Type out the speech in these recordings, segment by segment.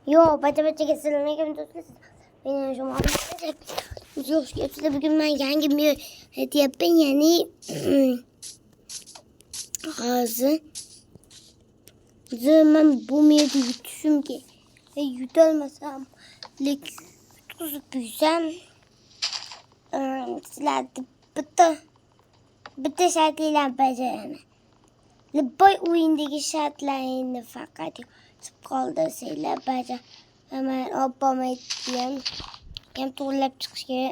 Yo, baca kesilmeyi dostlar. Benim şu muhabbet. Yok, size bugün ben yangi bir hediye yapayım yani. Ağzı. Ben bu meyve yutuşum ki. Yutalmasam. Tutup büyüsem. Silahdı. Bitti şartıyla beceremem. Boy oyundaki şartlarını fakat kaldı şeyler becer. Hemen obama ettim. Hem tuğlap çıkıyor.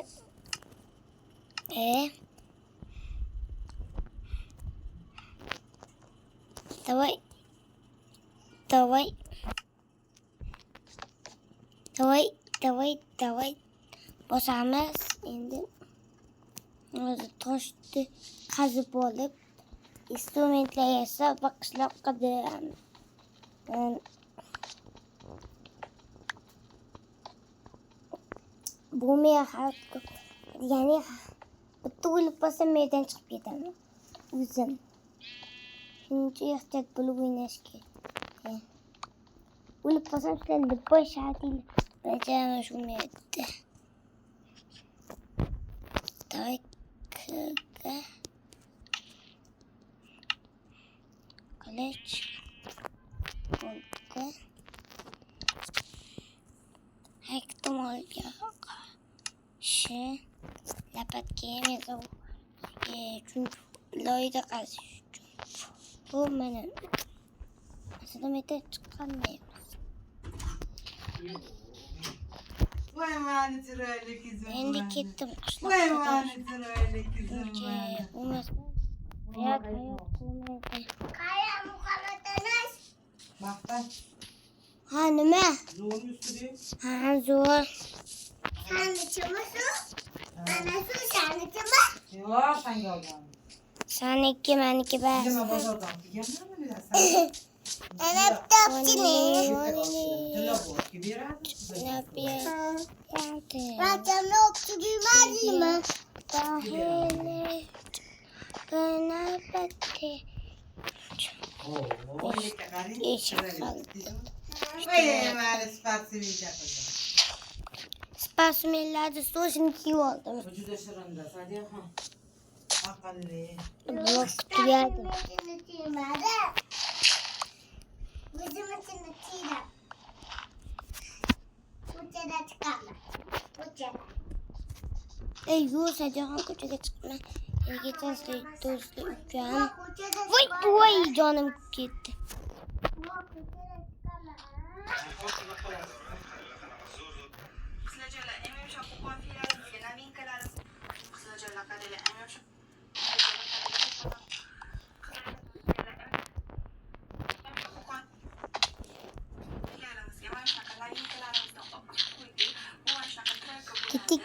Davay. Boşamaz. Şimdi toştu kazıp olup instrumentler yasa bakışlar kadar. Bu meyhat yani betul pasal meydan çıkıp gidelim. Uzun. Şimdi ihtiyaç bulup oynaşki. Ulup pasal sen de baş hatiyle beceremez şu meyette. Dakika. Kılıç. Oldu. Ihtimal ya. Dapat kemiz o. Çünkü loyda kazıyor. Bu benim. Aslında mete çıkarmıyor. Vay manitır öyle kızım. Ben de gittim. Vay manitır öyle kızım. Ayak. Kaya mukavemetanız. Baktan. Hanıma. Zoğun üstü. Ha zor. Sen de çamaşır. Anası sen de çamaşır. Yok sen yoldan. Sen iki ben iki ben. Gideme bozordan. Gideme mi biraz sen? Anam tapçını. Telefon gibi biraz. Ne yapıyor? Racan ne optu bilmez mi? Dahil. Gönabette. Oo, ne kadar İyi kaldı. Vay manitır sparsi yapacağım. Spasmillerde su şimdi iyi oldu. Ucu da şırında sadece ha. Akıllı. Blok kutu geldi. Bizim için de çiğdem. Buçada çıkarlar. Buçada. Yok sadece hangi kutuya çıkma. Geçen sene dostlu uçağım. Vay canım gitti.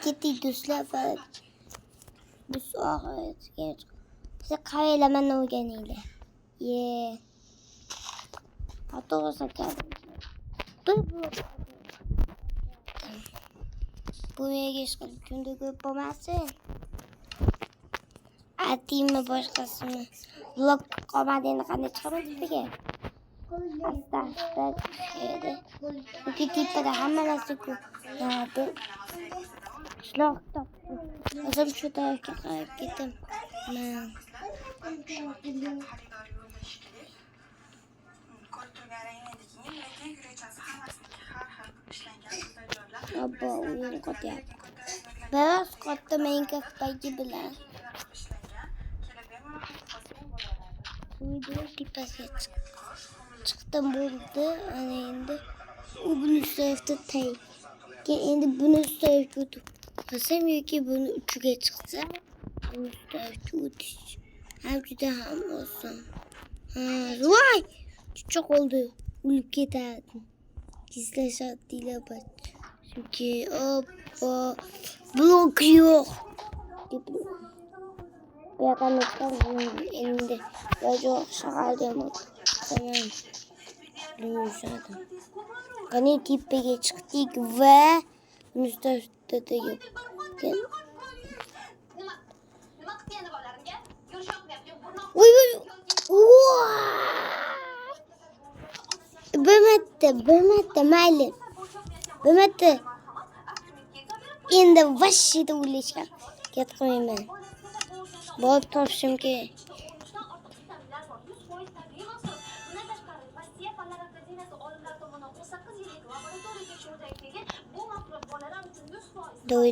Gitti dostlar falan. Bu soğuk geç. Bize kahveyle ben o geniyle. Hatta olsa geldim. Bu yere geç kalıp günde yapamazsın. Atayım mı başkasını? Vlog komadığını kanı çıkamadı peki. Hasta şeydi. Bu tipe de hemen nasıl kullandı. Şlak taptı. O zaman şu tarafa kayıp gittim. Abba oyun kod yap. Beyaz kodda Minecraft bagi bilen. Video tipası çıktım burada. Hani bunun üstüne tay. Şimdi bunun üstüne kötü. Basamıyor ki bunu üçüge çıksa. Bunun üstüne kötü. Hem de hem olsun. Vay! Çok oldu. Ulup giderdim. Gizli şartıyla bak. Çünkü hoppa. Blok yok. Yakan çıkan elinde. Ya çok şakaldım. Tamam. Yumuşadım. Kanı tipeye çıktık ve üstte de yok. Uy. Bemette Melih. Bo'lmadi. Endi vashida o'ylashga ketmayman. Borib topishim kerak. Doy.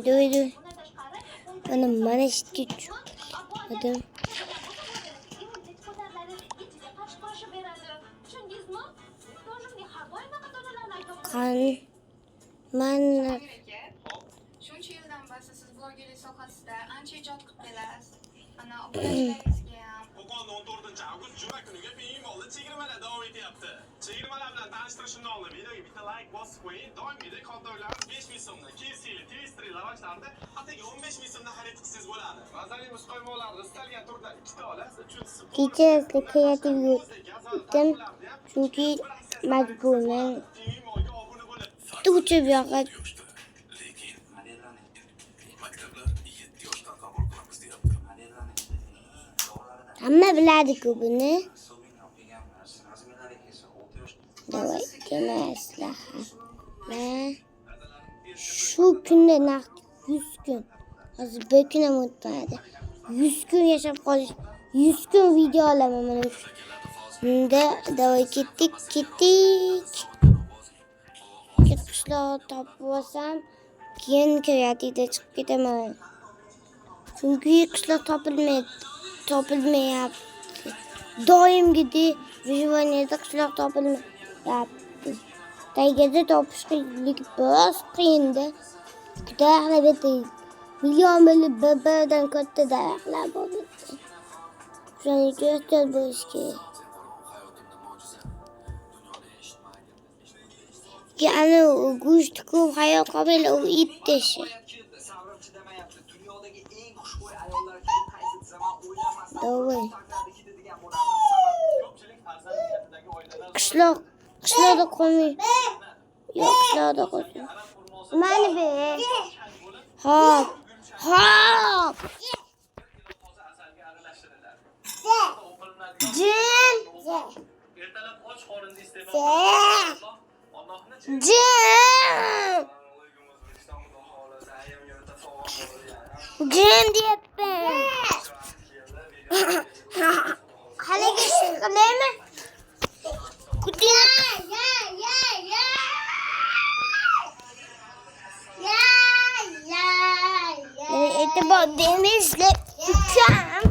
Mana ishga tushdim. Mana Shuncha yildan beri siz blogerlik sohasida ancha ijod qilib kelasiz. Ana obunachilaringizga ham. Qo'qon 14-avgust juma kuniga bemalol chegirmalar davom etyapti. Chegirmalar bilan tanishtirishni olib videoga bitta like bosib qo'ying. Doimgidek xotdoylarimiz 5000 so'mdan, KFC'li, Twister'li lavashlarda atigi 15000 so'mdan xarid qilsangiz bo'ladi. Mazali muzqaymoqlarni istalgan turda 2 ta olasiz. Uchinchisi kechasi kreativ yurtdim. Chunki majburman. Tuchib yoqadi. Hamma biladi-ku buni. Davay, demaslar. Men shu kunda naqd 100 kun. Hozir bir kun ham o'tmadi. 100 kun yashab qolish, 100 kun video olaman mana shu. Unda davay ketdik. Qishloq topib olsam, keyin kreativda chiqib ketaman. Chunki qishloq topilmayapti. Doimgidek vijvaniyada qishloq topilmayapti. Taygada topish biroz qiyin-da. Daraxtlar million bir-biridan katta daraxtlar bor. Shuning uchun ehtiyot bo'lish kerak. Ya'ni go'sht ko'p hayot qolmaydi, u it tishi. Davay. Qishloqda qolmay. Yo'q, qishloqda qolsin. Mana be. Hop. Jin. ertalab och qorinda iste'mol Jin deyapman. Haliga ish qilaymi? E'tibor demislar ukam.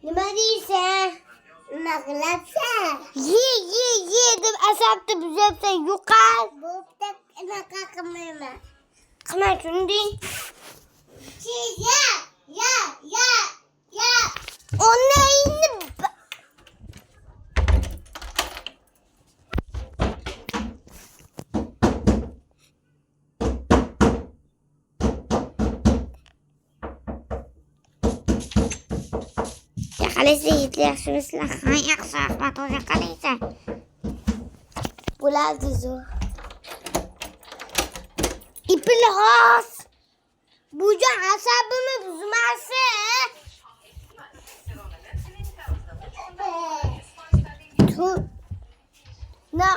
Nima deysan? Nima qilyapsan? Ye deb asabni buzyapsan, yo'qol. Bo'pti, unaqa qilmayman. Qilma shunday. Ya. Onayni qalaysa yaxshimisizlar? Yaxshi, rahmat. O'zi qalaysa? Bo'ladi zo'r. İpilhos. Bujon asabimni buzmasin. No.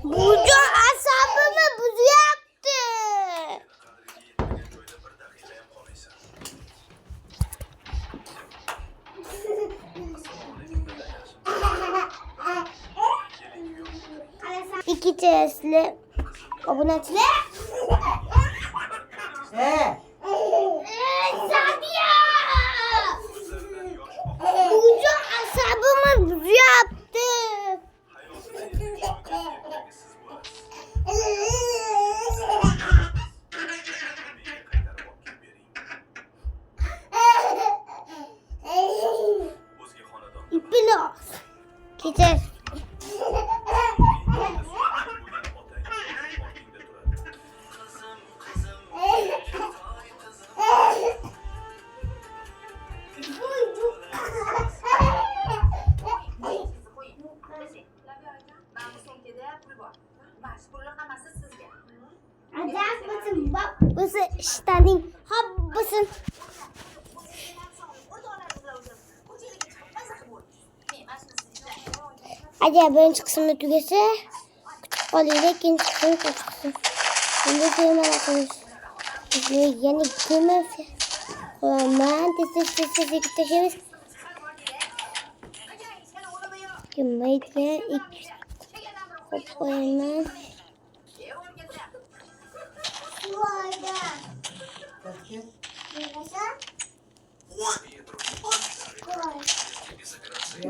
Bujon asabimni buzyapti. İkicesli obunachilar. Sadiya! Bujon asabimni buzyapti. İpilhos. Ketar. Habbısı işlerin habbısın. Acaba birinchi qismni tugasa, kutib qolinglar, ikkinchi qism chiqsin. Endi tema qilish. Yana tema qo'yaman, tez tashlaymiz. Kimmaydi? Xo'p, qo'yaman.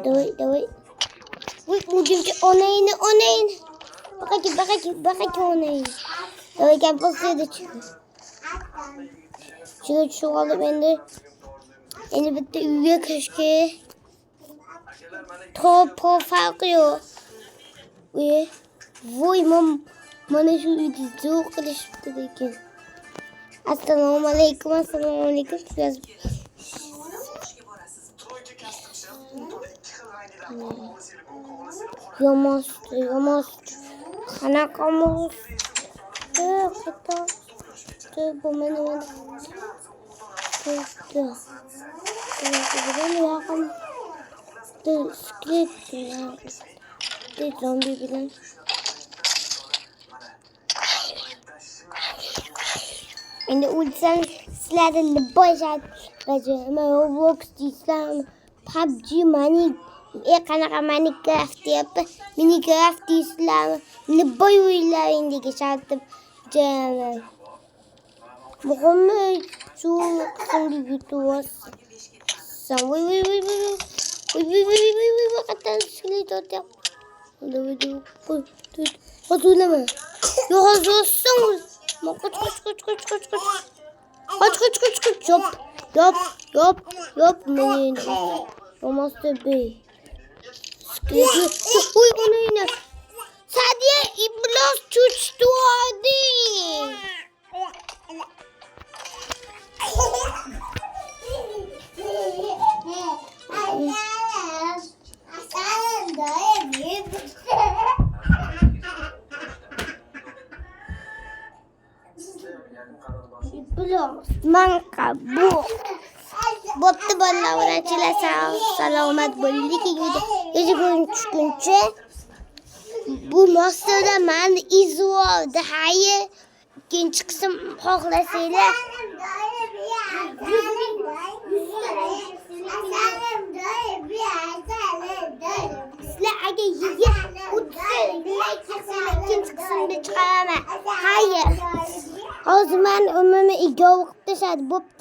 Давай. Ой, девочки, онейн. Бакаки, онейн. Давай, gel bu следующего. Şu alıp endi bitta uyga kirishga to'p farqi yo'q. Voy, mana shu uyni zo'r qilishibdi lekin. Assalomu alaykum. Yomon. Qanaqa mos? Bu mana. Zombi bilan. Endi o'lsam sizlarni boshlayman. Roblox deysizlarmi? PUBG Mani qanaqa Minecraft deyapti. Minecraft deysizlarmi? Meni boy o'yinlaring degishardim. Muhimi shu qismga yutib voy. Qatdan sklet o'tyapti. Hozirlama. Yo'q, hozirsan. Qoch. Yop. Men olmasdi. Sklet. Uy, onu yine. Sadece iblis tuçtu hadi. Manka bu. Bo'pti bolalar, o'rachilar salomat bo'ling. Kuncha bu maqsadda meni izvoldi. Hayır. İkinci qism xohlasanglar. Sizlar agar yigit ikinci qismda chiqaraman. Hayır. Hozir men umumni 2 o'qib tashladi. Bo'pti.